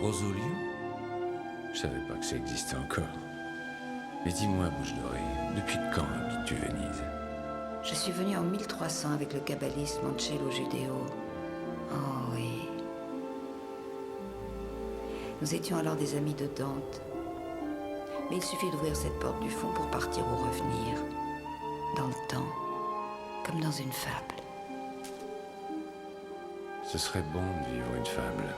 Rosolio? Je savais pas que ça existait encore. Et dis-moi, Bouche Dorée, depuis quand habites-tu Venise? Je suis venue en 1300 avec le kabbaliste Mancello Judeo. Oh oui. Nous étions alors des amis de Dante. Mais il suffit d'ouvrir cette porte du fond pour partir ou revenir. Dans le temps, comme dans une fable. Ce serait bon de vivre une fable.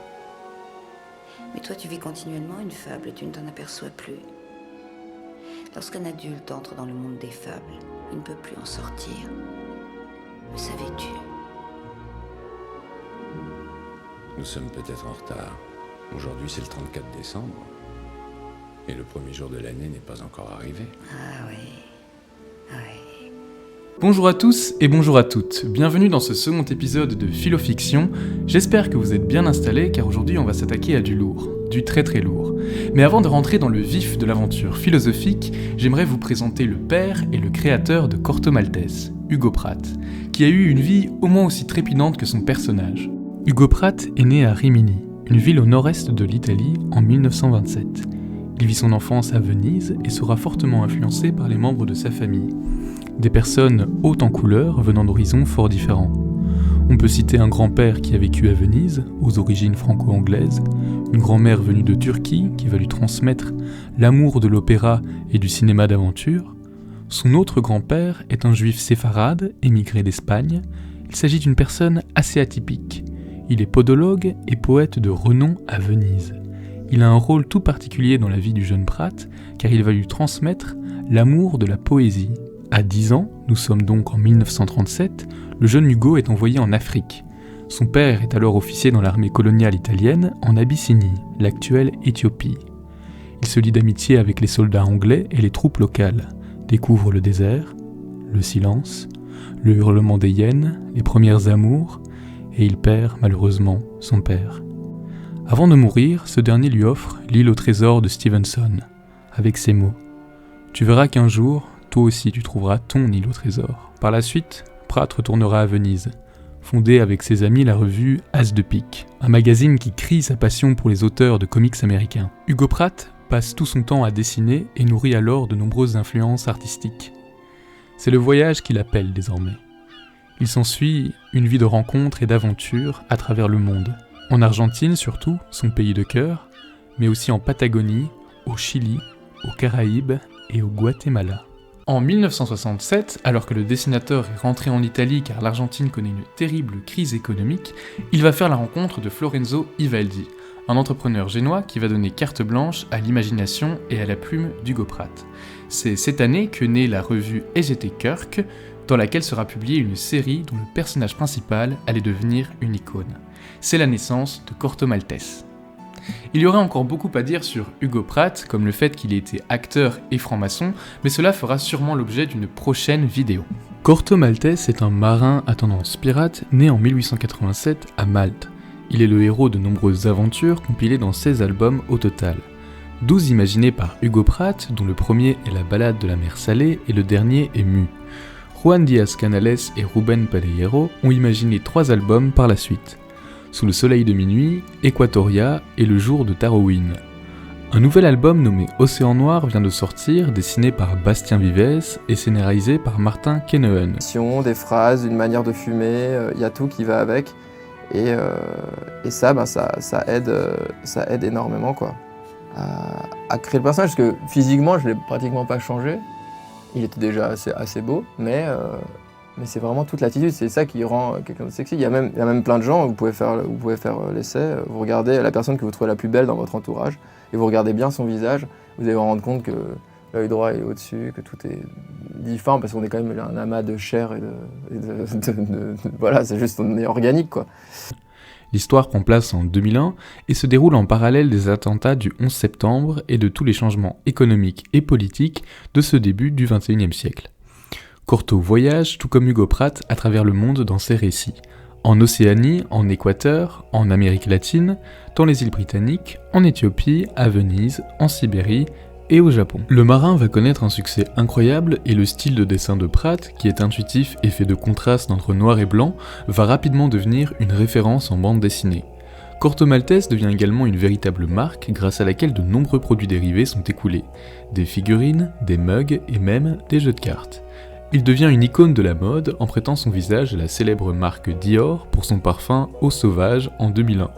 Mais toi, tu vis continuellement une fable et tu ne t'en aperçois plus. Lorsqu'un adulte entre dans le monde des fables, il ne peut plus en sortir. Le savais-tu? Nous sommes peut-être en retard. Aujourd'hui, c'est le 34 décembre. Et le premier jour de l'année n'est pas encore arrivé. Ah oui. Oui. Bonjour à tous et bonjour à toutes, bienvenue dans ce second épisode de Philofiction. J'espère que vous êtes bien installés car aujourd'hui on va s'attaquer à du lourd, du très très lourd. Mais avant de rentrer dans le vif de l'aventure philosophique, j'aimerais vous présenter le père et le créateur de Corto Maltese, Hugo Pratt, qui a eu une vie au moins aussi trépidante que son personnage. Hugo Pratt est né à Rimini, une ville au nord-est de l'Italie, en 1927. Il vit son enfance à Venise et sera fortement influencé par les membres de sa famille. Des personnes hautes en couleur venant d'horizons fort différents. On peut citer un grand-père qui a vécu à Venise, aux origines franco-anglaises, une grand-mère venue de Turquie qui va lui transmettre l'amour de l'opéra et du cinéma d'aventure. Son autre grand-père est un juif séfarade, émigré d'Espagne. Il s'agit d'une personne assez atypique. Il est podologue et poète de renom à Venise. Il a un rôle tout particulier dans la vie du jeune Pratt, car il va lui transmettre l'amour de la poésie. À 10 ans, nous sommes donc en 1937, le jeune Hugo est envoyé en Afrique. Son père est alors officier dans l'armée coloniale italienne en Abyssinie, l'actuelle Éthiopie. Il se lie d'amitié avec les soldats anglais et les troupes locales, découvre le désert, le silence, le hurlement des hyènes, les premières amours, et il perd malheureusement son père. Avant de mourir, ce dernier lui offre l'île au trésor de Stevenson, avec ces mots « Tu verras qu'un jour, toi aussi tu trouveras ton île au trésor ». Par la suite, Pratt retournera à Venise, fondé avec ses amis la revue As de Pique, un magazine qui crie sa passion pour les auteurs de comics américains. Hugo Pratt passe tout son temps à dessiner et nourrit alors de nombreuses influences artistiques. C'est le voyage qui l'appelle désormais. Il s'ensuit une vie de rencontres et d'aventures à travers le monde. En Argentine surtout, son pays de cœur, mais aussi en Patagonie, au Chili, aux Caraïbes et au Guatemala. En 1967, alors que le dessinateur est rentré en Italie car l'Argentine connaît une terrible crise économique, il va faire la rencontre de Florenzo Ivaldi, un entrepreneur génois qui va donner carte blanche à l'imagination et à la plume d'Hugo Pratt. C'est cette année que naît la revue EGT Kirk, dans laquelle sera publiée une série dont le personnage principal allait devenir une icône. C'est la naissance de Corto Maltese. Il y aurait encore beaucoup à dire sur Hugo Pratt, comme le fait qu'il ait été acteur et franc-maçon, mais cela fera sûrement l'objet d'une prochaine vidéo. Corto Maltese est un marin à tendance pirate né en 1887 à Malte. Il est le héros de nombreuses aventures compilées dans 16 albums au total. 12 imaginés par Hugo Pratt, dont le premier est la Ballade de la mer Salée et le dernier est Mu. Juan Diaz Canales et Rubén Pereiro ont imaginé 3 albums par la suite. Sous le soleil de minuit, Equatoria et le jour de Tarowin. Un nouvel album nommé Océan Noir vient de sortir, dessiné par Bastien Vives et scénarisé par Martin Kenoen. Des phrases, une manière de fumer, il y a tout qui va avec. Et ça aide énormément quoi, à créer le personnage, parce que physiquement je ne l'ai pratiquement pas changé. Il était déjà assez beau, mais c'est vraiment toute l'attitude, c'est ça qui rend quelqu'un de sexy. Il y a même plein de gens, vous pouvez faire l'essai, vous regardez la personne que vous trouvez la plus belle dans votre entourage, et vous regardez bien son visage, vous allez vous rendre compte que l'œil droit est au-dessus, que tout est difforme, parce qu'on est quand même un amas de chair voilà, c'est juste, on est organique quoi. L'histoire prend place en 2001 et se déroule en parallèle des attentats du 11 septembre et de tous les changements économiques et politiques de ce début du XXIe siècle. Corto voyage, tout comme Hugo Pratt, à travers le monde dans ses récits. En Océanie, en Équateur, en Amérique latine, dans les îles britanniques, en Éthiopie, à Venise, en Sibérie et au Japon. Le marin va connaître un succès incroyable et le style de dessin de Pratt, qui est intuitif et fait de contrastes entre noir et blanc, va rapidement devenir une référence en bande dessinée. Corto Maltese devient également une véritable marque grâce à laquelle de nombreux produits dérivés sont écoulés. Des figurines, des mugs et même des jeux de cartes. Il devient une icône de la mode en prêtant son visage à la célèbre marque Dior pour son parfum Eau Sauvage en 2001.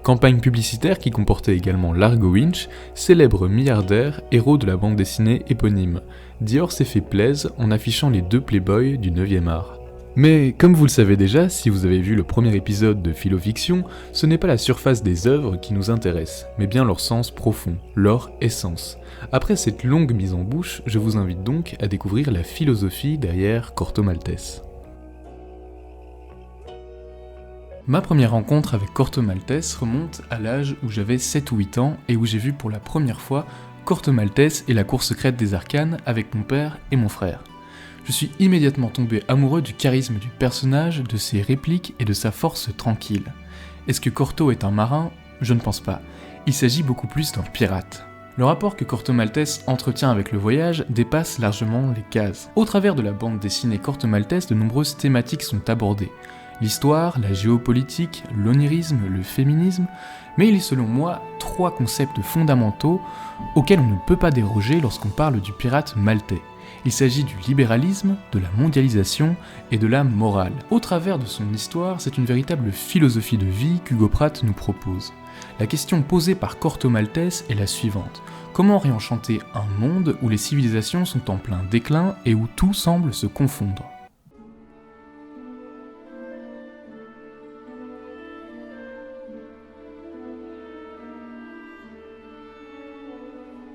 Campagne publicitaire qui comportait également Largo Winch, célèbre milliardaire, héros de la bande dessinée éponyme. Dior s'est fait plaisir en affichant les 2 playboys du 9e art. Mais comme vous le savez déjà, si vous avez vu le premier épisode de Philofiction, ce n'est pas la surface des œuvres qui nous intéresse, mais bien leur sens profond, leur essence. Après cette longue mise en bouche, je vous invite donc à découvrir la philosophie derrière Corto Maltese. Ma première rencontre avec Corto Maltese remonte à l'âge où j'avais 7 ou 8 ans et où j'ai vu pour la première fois Corto Maltese et la cour secrète des arcanes avec mon père et mon frère. Je suis immédiatement tombé amoureux du charisme du personnage, de ses répliques et de sa force tranquille. Est-ce que Corto est un marin ? Je ne pense pas. Il s'agit beaucoup plus d'un pirate. Le rapport que Corto Maltese entretient avec le voyage dépasse largement les cases. Au travers de la bande dessinée Corto Maltese, de nombreuses thématiques sont abordées. L'histoire, la géopolitique, l'onirisme, le féminisme, mais il est selon moi 3 concepts fondamentaux auxquels on ne peut pas déroger lorsqu'on parle du pirate maltais. Il s'agit du libéralisme, de la mondialisation et de la morale. Au travers de son histoire, c'est une véritable philosophie de vie qu'Hugo Pratt nous propose. La question posée par Corto Maltese est la suivante. Comment réenchanter un monde où les civilisations sont en plein déclin et où tout semble se confondre ?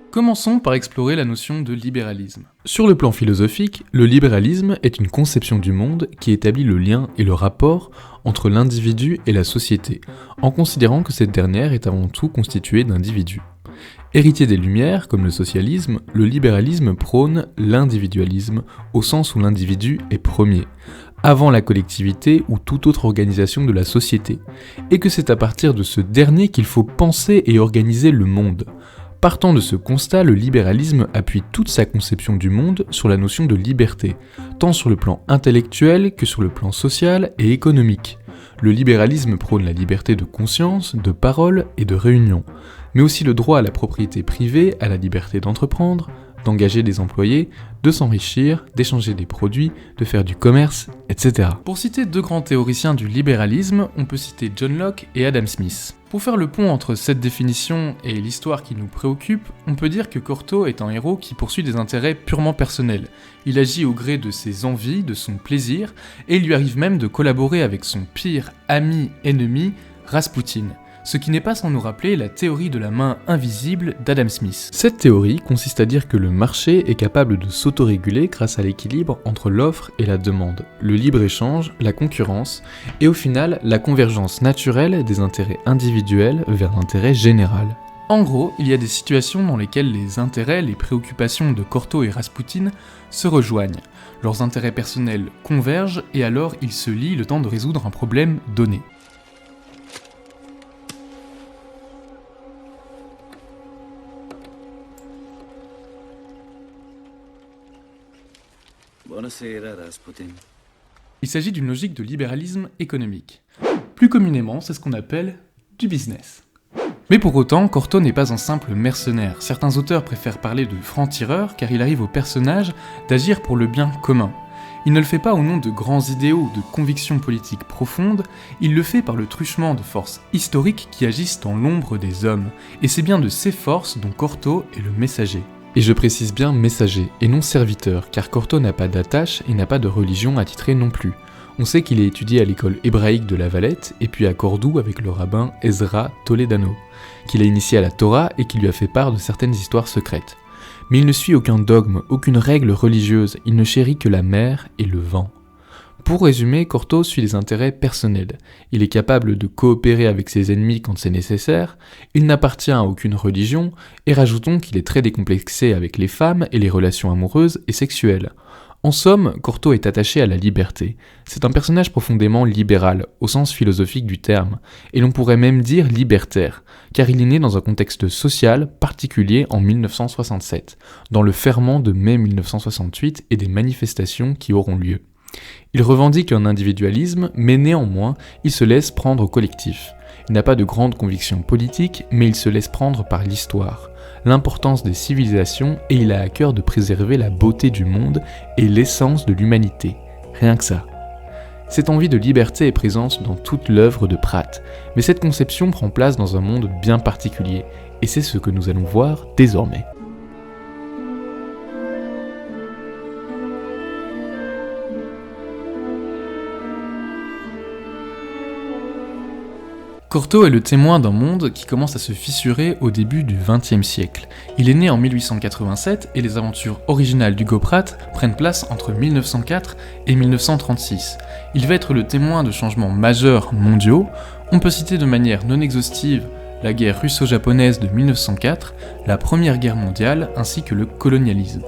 Commençons par explorer la notion de libéralisme. Sur le plan philosophique, le libéralisme est une conception du monde qui établit le lien et le rapport entre l'individu et la société, en considérant que cette dernière est avant tout constituée d'individus. Héritier des Lumières, comme le socialisme, le libéralisme prône l'individualisme, au sens où l'individu est premier, avant la collectivité ou toute autre organisation de la société, et que c'est à partir de ce dernier qu'il faut penser et organiser le monde. Partant de ce constat, le libéralisme appuie toute sa conception du monde sur la notion de liberté, tant sur le plan intellectuel que sur le plan social et économique. Le libéralisme prône la liberté de conscience, de parole et de réunion, mais aussi le droit à la propriété privée, à la liberté d'entreprendre, d'engager des employés, de s'enrichir, d'échanger des produits, de faire du commerce, etc. Pour citer 2 grands théoriciens du libéralisme, on peut citer John Locke et Adam Smith. Pour faire le pont entre cette définition et l'histoire qui nous préoccupe, on peut dire que Corto est un héros qui poursuit des intérêts purement personnels. Il agit au gré de ses envies, de son plaisir, et il lui arrive même de collaborer avec son pire ennemi, Rasputin. Ce qui n'est pas sans nous rappeler la théorie de la main invisible d'Adam Smith. Cette théorie consiste à dire que le marché est capable de s'autoréguler grâce à l'équilibre entre l'offre et la demande, le libre-échange, la concurrence, et au final la convergence naturelle des intérêts individuels vers l'intérêt général. En gros, il y a des situations dans lesquelles les intérêts, les préoccupations de Corto et Rasputin se rejoignent. Leurs intérêts personnels convergent et alors ils se lient le temps de résoudre un problème donné. Il s'agit d'une logique de libéralisme économique. Plus communément, c'est ce qu'on appelle du business. Mais pour autant, Corto n'est pas un simple mercenaire. Certains auteurs préfèrent parler de franc-tireur car il arrive au personnage d'agir pour le bien commun. Il ne le fait pas au nom de grands idéaux ou de convictions politiques profondes, il le fait par le truchement de forces historiques qui agissent dans l'ombre des hommes. Et c'est bien de ces forces dont Corto est le messager. Et je précise bien messager et non serviteur, car Corto n'a pas d'attache et n'a pas de religion attitrée non plus. On sait qu'il est étudié à l'école hébraïque de La Valette et puis à Cordoue avec le rabbin Ezra Toledano, qu'il a initié à la Torah et qui lui a fait part de certaines histoires secrètes. Mais il ne suit aucun dogme, aucune règle religieuse, il ne chérit que la mer et le vent. Pour résumer, Corto suit les intérêts personnels. Il est capable de coopérer avec ses ennemis quand c'est nécessaire, il n'appartient à aucune religion, et rajoutons qu'il est très décomplexé avec les femmes et les relations amoureuses et sexuelles. En somme, Corto est attaché à la liberté. C'est un personnage profondément libéral, au sens philosophique du terme, et l'on pourrait même dire libertaire, car il est né dans un contexte social particulier en 1967, dans le ferment de mai 1968 et des manifestations qui auront lieu. Il revendique un individualisme, mais néanmoins, il se laisse prendre au collectif. Il n'a pas de grandes convictions politiques, mais il se laisse prendre par l'histoire, l'importance des civilisations et il a à cœur de préserver la beauté du monde et l'essence de l'humanité. Rien que ça. Cette envie de liberté est présente dans toute l'œuvre de Pratt, mais cette conception prend place dans un monde bien particulier, et c'est ce que nous allons voir désormais. Cortot est le témoin d'un monde qui commence à se fissurer au début du XXe siècle. Il est né en 1887 et les aventures originales d'Hugo Pratt prennent place entre 1904 et 1936. Il va être le témoin de changements majeurs mondiaux. On peut citer de manière non exhaustive la guerre russo-japonaise de 1904, la Première Guerre mondiale ainsi que le colonialisme.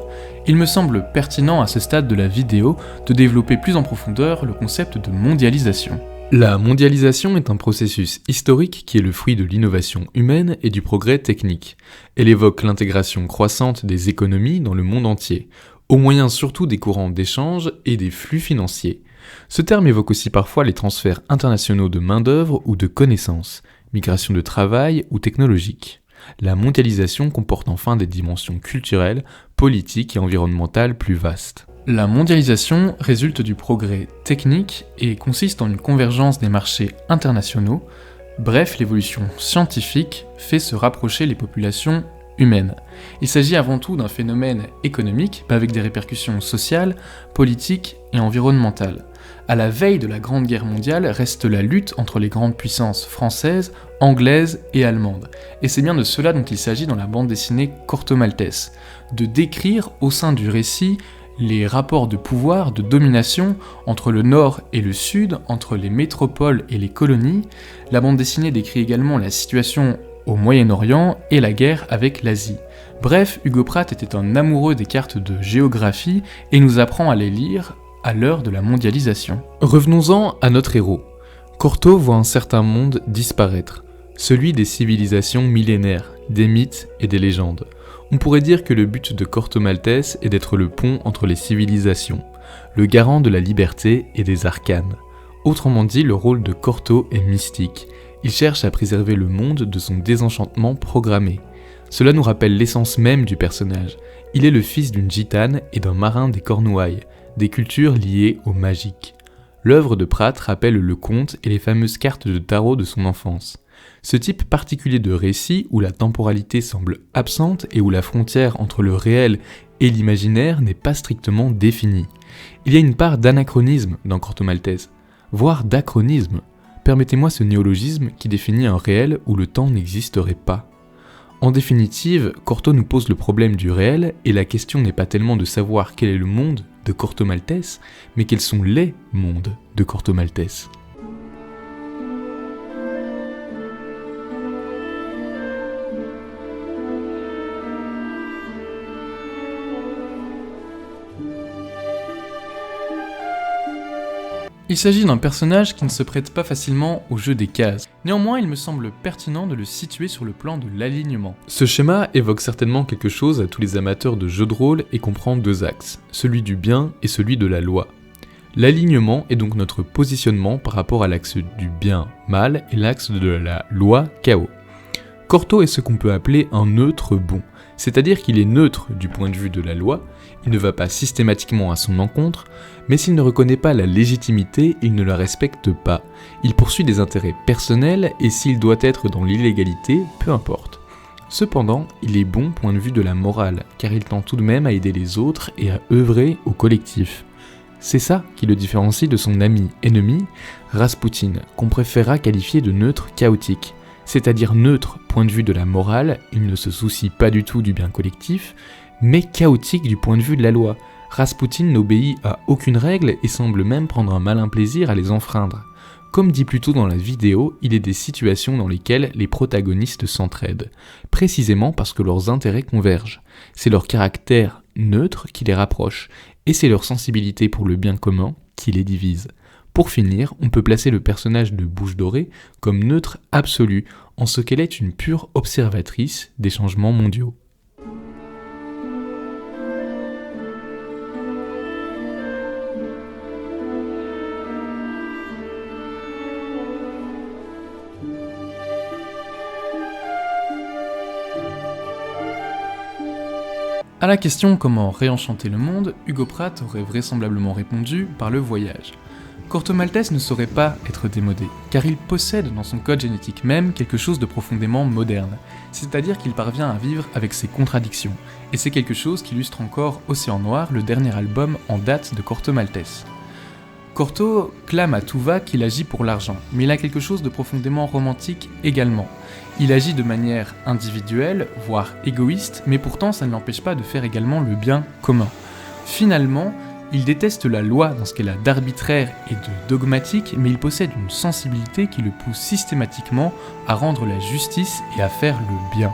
Il me semble pertinent à ce stade de la vidéo de développer plus en profondeur le concept de mondialisation. La mondialisation est un processus historique qui est le fruit de l'innovation humaine et du progrès technique. Elle évoque l'intégration croissante des économies dans le monde entier, au moyen surtout des courants d'échange et des flux financiers. Ce terme évoque aussi parfois les transferts internationaux de main-d'œuvre ou de connaissances, migration de travail ou technologique. La mondialisation comporte enfin des dimensions culturelles, politiques et environnementales plus vastes. La mondialisation résulte du progrès technique et consiste en une convergence des marchés internationaux. Bref, l'évolution scientifique fait se rapprocher les populations humaines. Il s'agit avant tout d'un phénomène économique, avec des répercussions sociales, politiques et environnementales. À la veille de la Grande Guerre mondiale reste la lutte entre les grandes puissances françaises, anglaises et allemandes. Et c'est bien de cela dont il s'agit dans la bande dessinée Corto Maltese, de décrire au sein du récit les rapports de pouvoir, de domination entre le nord et le sud, entre les métropoles et les colonies. La bande dessinée décrit également la situation au Moyen-Orient et la guerre avec l'Asie. Bref, Hugo Pratt était un amoureux des cartes de géographie et nous apprend à les lire à l'heure de la mondialisation. Revenons-en à notre héros. Cortot voit un certain monde disparaître, celui des civilisations millénaires, des mythes et des légendes. On pourrait dire que le but de Corto Maltese est d'être le pont entre les civilisations, le garant de la liberté et des arcanes. Autrement dit, le rôle de Cortot est mystique. Il cherche à préserver le monde de son désenchantement programmé. Cela nous rappelle l'essence même du personnage. Il est le fils d'une gitane et d'un marin des Cornouailles, des cultures liées au magique. L'œuvre de Pratt rappelle le conte et les fameuses cartes de tarot de son enfance. Ce type particulier de récit où la temporalité semble absente et où la frontière entre le réel et l'imaginaire n'est pas strictement définie. Il y a une part d'anachronisme dans Corto Maltese, voire d'acronisme. Permettez-moi ce néologisme qui définit un réel où le temps n'existerait pas. En définitive, Cortot nous pose le problème du réel et la question n'est pas tellement de savoir quel est le monde de Corto Maltese, mais quels sont les mondes de Corto Maltese. Il s'agit d'un personnage qui ne se prête pas facilement au jeu des cases. Néanmoins, il me semble pertinent de le situer sur le plan de l'alignement. Ce schéma évoque certainement quelque chose à tous les amateurs de jeux de rôle et comprend deux axes, celui du bien et celui de la loi. L'alignement est donc notre positionnement par rapport à l'axe du bien mal et l'axe de la loi chaos. Cortot est ce qu'on peut appeler un neutre bon, c'est-à-dire qu'il est neutre du point de vue de la loi, il ne va pas systématiquement à son encontre, mais s'il ne reconnaît pas la légitimité, il ne la respecte pas. Il poursuit des intérêts personnels et s'il doit être dans l'illégalité, peu importe. Cependant, il est bon point de vue de la morale, car il tend tout de même à aider les autres et à œuvrer au collectif. C'est ça qui le différencie de son ami ennemi, Rasputin, qu'on préférera qualifier de neutre chaotique. C'est-à-dire neutre point de vue de la morale, il ne se soucie pas du tout du bien collectif, mais chaotique du point de vue de la loi. Rasputin n'obéit à aucune règle et semble même prendre un malin plaisir à les enfreindre. Comme dit plus tôt dans la vidéo, il est des situations dans lesquelles les protagonistes s'entraident, précisément parce que leurs intérêts convergent. C'est leur caractère neutre qui les rapproche, et c'est leur sensibilité pour le bien commun qui les divise. Pour finir, on peut placer le personnage de Bouche Dorée comme neutre absolu, en ce qu'elle est une pure observatrice des changements mondiaux. À la question comment réenchanter le monde, Hugo Pratt aurait vraisemblablement répondu par le voyage. Corto Maltese ne saurait pas être démodé, car il possède dans son code génétique même quelque chose de profondément moderne, c'est-à-dire qu'il parvient à vivre avec ses contradictions, et c'est quelque chose qu'illustre encore Océan Noir, le dernier album en date de Corto Maltese. Corto clame à tout va qu'il agit pour l'argent, mais il a quelque chose de profondément romantique également. Il agit de manière individuelle, voire égoïste, mais pourtant ça ne l'empêche pas de faire également le bien commun. Finalement, il déteste la loi dans ce qu'elle a d'arbitraire et de dogmatique, mais il possède une sensibilité qui le pousse systématiquement à rendre la justice et à faire le bien.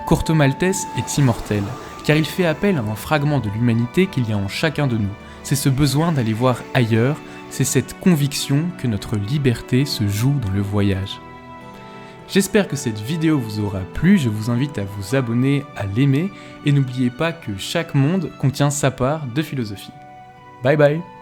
Corto Maltese est immortel, car il fait appel à un fragment de l'humanité qu'il y a en chacun de nous. C'est ce besoin d'aller voir ailleurs, c'est cette conviction que notre liberté se joue dans le voyage. J'espère que cette vidéo vous aura plu, je vous invite à vous abonner, à l'aimer, et n'oubliez pas que chaque monde contient sa part de philosophie. Bye bye.